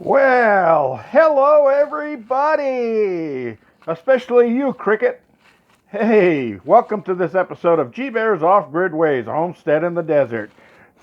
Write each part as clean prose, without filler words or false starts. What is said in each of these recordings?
Well, hello everybody, especially you, Cricket. Hey, welcome to this episode of G-Bear's Off-Grid Ways, a homestead in the desert.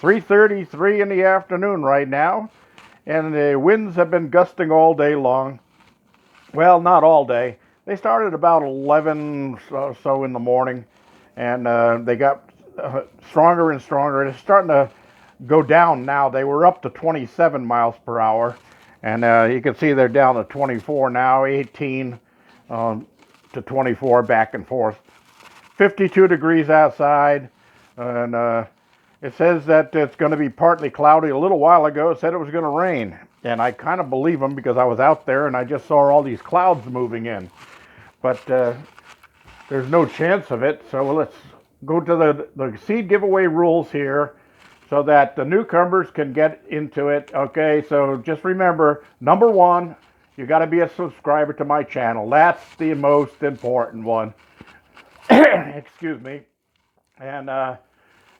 3:33 in the afternoon right now, and the winds have been gusting all day long. Well, not all day. They started about 11 or so in the morning, and they got stronger and stronger. It's starting to go down now. They were up to 27 miles per hour, and you can see they're down to 24 now, 18 to 24, back and forth. 52 degrees outside, and it says that it's going to be partly cloudy. A little while ago it said it was going to rain, and I kind of believe them because I was out there and I just saw all these clouds moving in. But there's no chance of it, so let's go to the seed giveaway rules here so that the newcomers can get into it. Okay, so just remember, number one, you got to be a subscriber to my channel. That's the most important one. Excuse me. And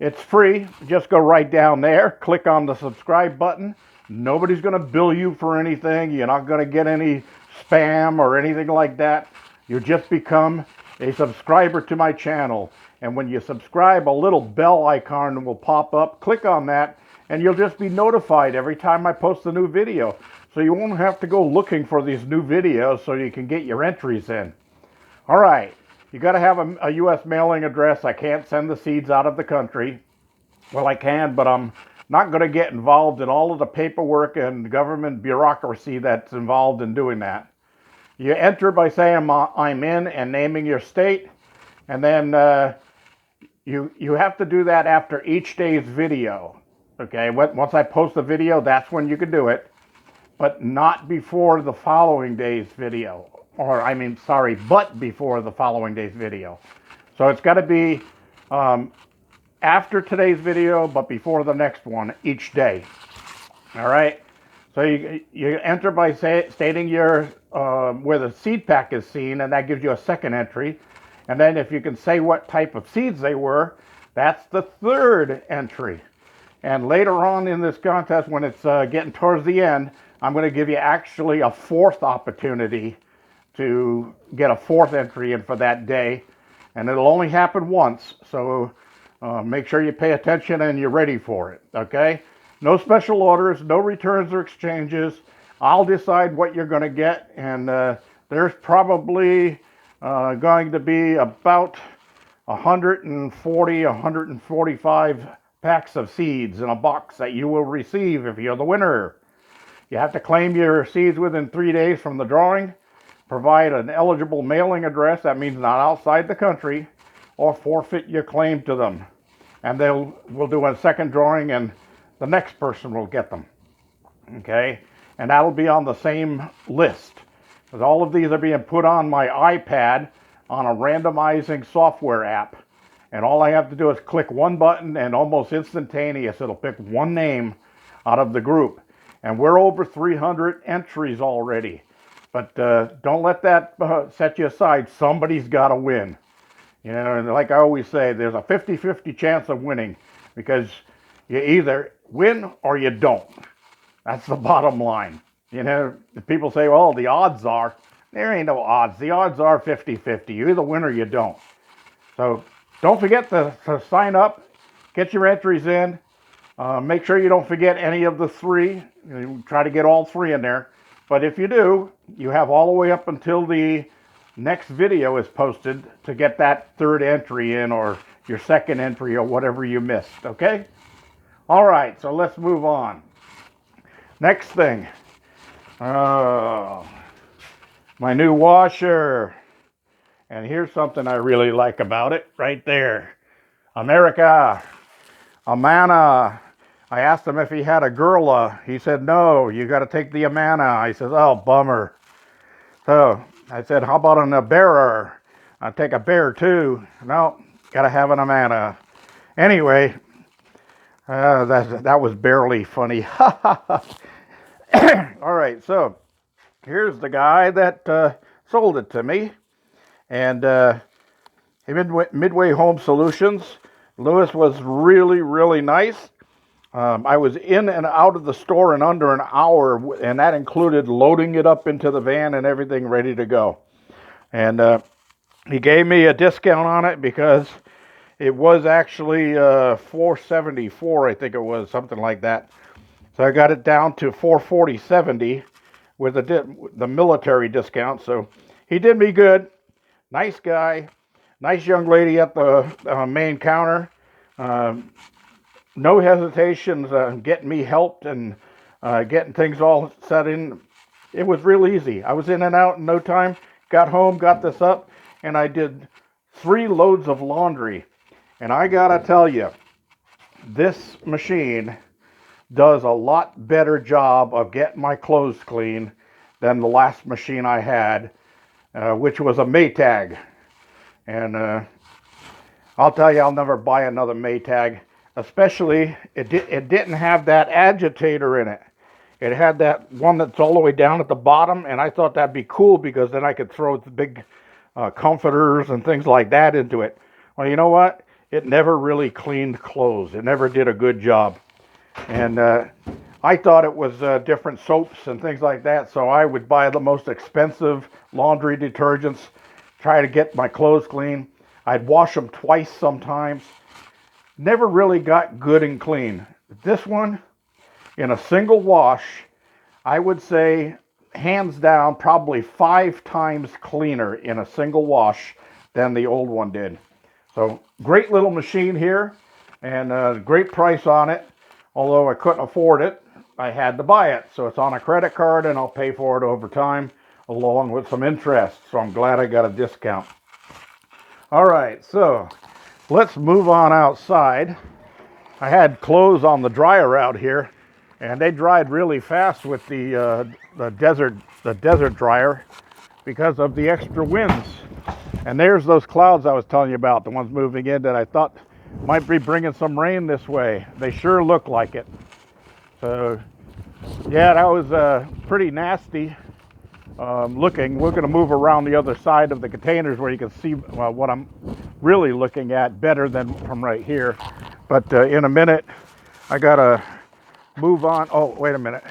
it's free. Just go right down there, click on the subscribe button. Nobody's going to bill you for anything. You're not going to get any spam or anything like that. You just become a subscriber to my channel. And when you subscribe, a little bell icon will pop up. Click on that, and you'll just be notified every time I post a new video. So you won't have to go looking for these new videos so you can get your entries in. All right. You got to have a U.S. mailing address. I can't send the seeds out of the country. Well, I can, but I'm not going to get involved in all of the paperwork and government bureaucracy that's involved in doing that. You enter by saying I'm in and naming your state, and then you have to do that after each day's video. Okay, once I post the video, that's when you can do it, but not before the following day's video. But before the following day's video. So it's got to be after today's video, but before the next one each day. All right. So you enter by stating your where the seed pack is seen, and that gives you a second entry. And then if you can say what type of seeds they were, that's the third entry. And later on in this contest, when it's getting towards the end, I'm going to give you actually a fourth opportunity to get a fourth entry in for that day, and it'll only happen once, so make sure you pay attention and you're ready for it. Okay, no special orders, no returns or exchanges. I'll decide what you're going to get, and there's probably going to be about 140 145 packs of seeds in a box that you will receive if you're the winner. You have to claim your seeds within 3 days from the drawing. Provide an eligible mailing address, that means not outside the country, or forfeit your claim to them. And we'll do a second drawing, and the next person will get them. Okay? And that'll be on the same list. Because all of these are being put on my iPad on a randomizing software app. And all I have to do is click one button, and almost instantaneous, it'll pick one name out of the group. And we're over 300 entries already. But don't let that set you aside. Somebody's got to win. You know, and like I always say, there's a 50-50 chance of winning because you either win or you don't. That's the bottom line. You know, people say, well, the odds are. There ain't no odds. The odds are 50-50. You either win or you don't. So don't forget to sign up. Get your entries in. Make sure you don't forget any of the three. You try to get all three in there. But if you do, you have all the way up until the next video is posted to get that third entry in, or your second entry, or whatever you missed, okay? All right, so let's move on. Next thing. My new washer. And here's something I really like about it right there. America. Amana. I asked him if he had a Gurla. He said, no, you got to take the Amana. I said, oh, bummer. So I said, how about an bearer? I'll take a bear too. No, got to have an Amana. Anyway, that was barely funny. All right, so here's the guy that sold it to me. And Midway Home Solutions. Lewis was really, really nice. I was in and out of the store in under an hour, and that included loading it up into the van and everything ready to go. And he gave me a discount on it because it was actually $474, I think it was, something like that. So I got it down to $440.70 with the military discount. So he did me good. Nice guy. Nice young lady at the main counter. No hesitations getting me helped and getting things all set in. It was real easy. I was in and out in no time. Got home, got this up, and I did 3 loads of laundry. And I gotta tell you, this machine does a lot better job of getting my clothes clean than the last machine I had, which was a Maytag. And I'll tell you, I'll never buy another Maytag. Especially, it didn't have that agitator in it. It had that one that's all the way down at the bottom, and I thought that'd be cool because then I could throw the big comforters and things like that into it. Well, you know what? It never really cleaned clothes. It never did a good job. And I thought it was different soaps and things like that, so I would buy the most expensive laundry detergents, try to get my clothes clean. I'd wash them twice sometimes. Never really got good and clean. This one, in a single wash, I would say, hands down, probably 5 times cleaner in a single wash than the old one did. So, great little machine here, and great price on it. Although I couldn't afford it, I had to buy it. So it's on a credit card, and I'll pay for it over time, along with some interest. So I'm glad I got a discount. All right, so let's move on outside. I had clothes on the dryer out here, and they dried really fast with the desert dryer because of the extra winds. And there's those clouds I was telling you about, the ones moving in that I thought might be bringing some rain this way. They sure look like it. So yeah, that was pretty nasty looking. We're going to move around the other side of the containers where you can see what I'm really looking at better than from right here. But in a minute, I got to move on. Oh, wait a minute.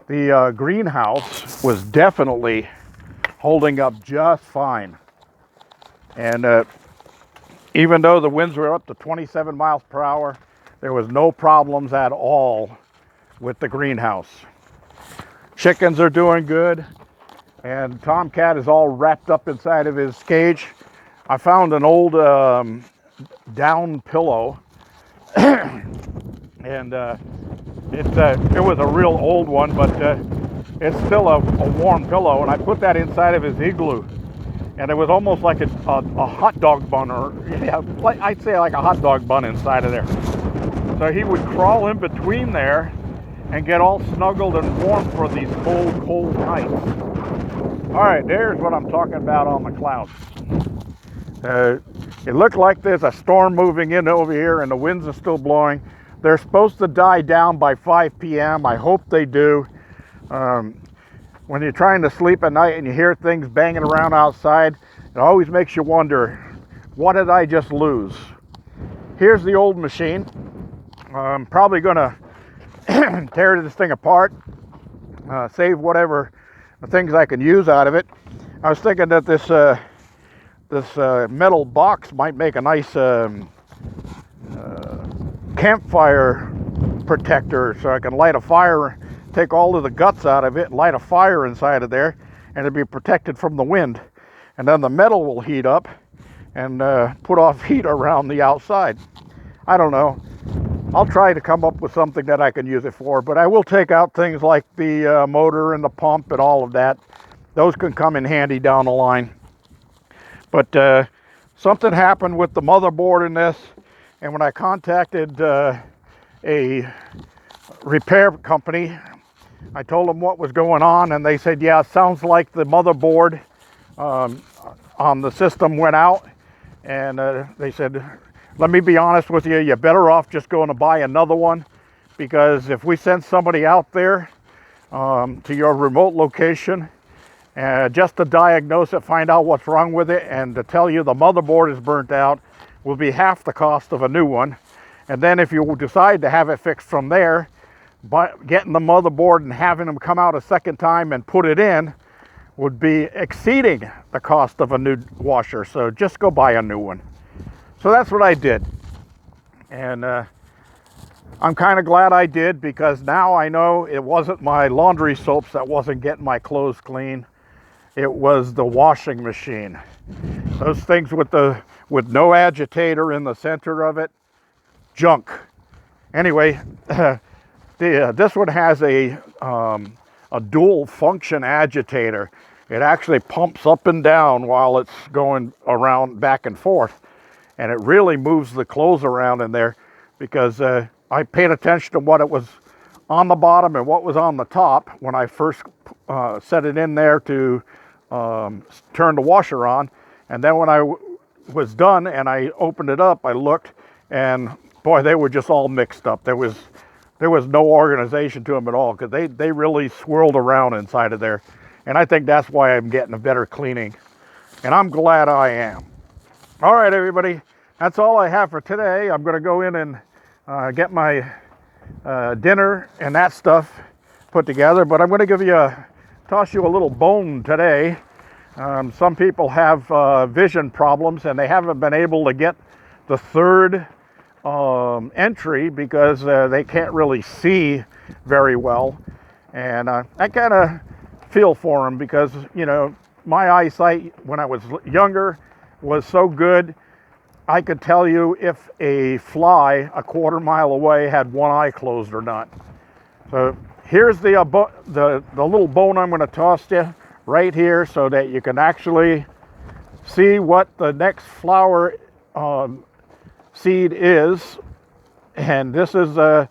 The greenhouse was definitely holding up just fine. And even though the winds were up to 27 miles per hour, there was no problems at all with the greenhouse. Chickens are doing good, and Tomcat is all wrapped up inside of his cage. I found an old down pillow, and it was a real old one, but it's still a warm pillow, and I put that inside of his igloo. And it was almost like a hot dog bun, or yeah, I'd say like a hot dog bun inside of there. So he would crawl in between there and get all snuggled and warm for these cold, cold nights. All right, there's what I'm talking about on the clouds. It looked like there's a storm moving in over here, and the winds are still blowing. They're supposed to die down by 5 p.m. I hope they do. When you're trying to sleep at night and you hear things banging around outside, it always makes you wonder, what did I just lose? Here's the old machine. I'm probably going to tear this thing apart, save whatever things I can use out of it. I was thinking that this metal box might make a nice campfire protector, so I can light a fire, take all of the guts out of it, light a fire inside of there, and it'll be protected from the wind. And then the metal will heat up and put off heat around the outside. I don't know. I'll try to come up with something that I can use it for, but I will take out things like the motor and the pump and all of that. Those can come in handy down the line. But something happened with the motherboard in this, and when I contacted a repair company, I told them what was going on, and they said, yeah, it sounds like the motherboard on the system went out. And they said, let me be honest with you, you're better off just going to buy another one, because if we send somebody out there to your remote location just to diagnose it, find out what's wrong with it, and to tell you the motherboard is burnt out, will be half the cost of a new one. And then if you decide to have it fixed from there, getting the motherboard and having them come out a second time and put it in would be exceeding the cost of a new washer. So just go buy a new one. So that's what I did. And I'm kind of glad I did, because now I know it wasn't my laundry soaps that wasn't getting my clothes clean. It was the washing machine. Those things with no agitator in the center of it, junk. Anyway, this one has a dual function agitator. It actually pumps up and down while it's going around back and forth, and it really moves the clothes around in there, because I paid attention to what it was on the bottom and what was on the top when I first set it in there to turn the washer on. And then when I was done and I opened it up, I looked, and boy, they were just all mixed up. There was no organization to them at all, because they really swirled around inside of there. And I think that's why I'm getting a better cleaning. And I'm glad I am. All right, everybody, that's all I have for today. I'm going to go in and get my dinner and that stuff put together. But I'm going to toss you a little bone today. Some people have vision problems, and they haven't been able to get the third entry because they can't really see very well. And I kind of feel for them, because, you know, my eyesight when I was younger was so good, I could tell you if a fly a quarter mile away had one eye closed or not. So here's the little bone I'm going to toss you right here, so that you can actually see what the next flower seed is. And this is a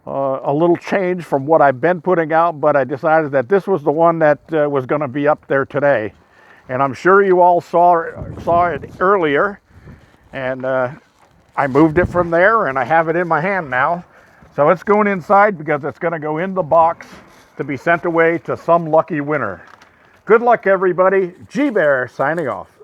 little change from what I've been putting out, but I decided that this was the one that was going to be up there today. And I'm sure you all saw it earlier. And I moved it from there, and I have it in my hand now. So it's going inside, because it's going to go in the box to be sent away to some lucky winner. Good luck, everybody. G-Bear signing off.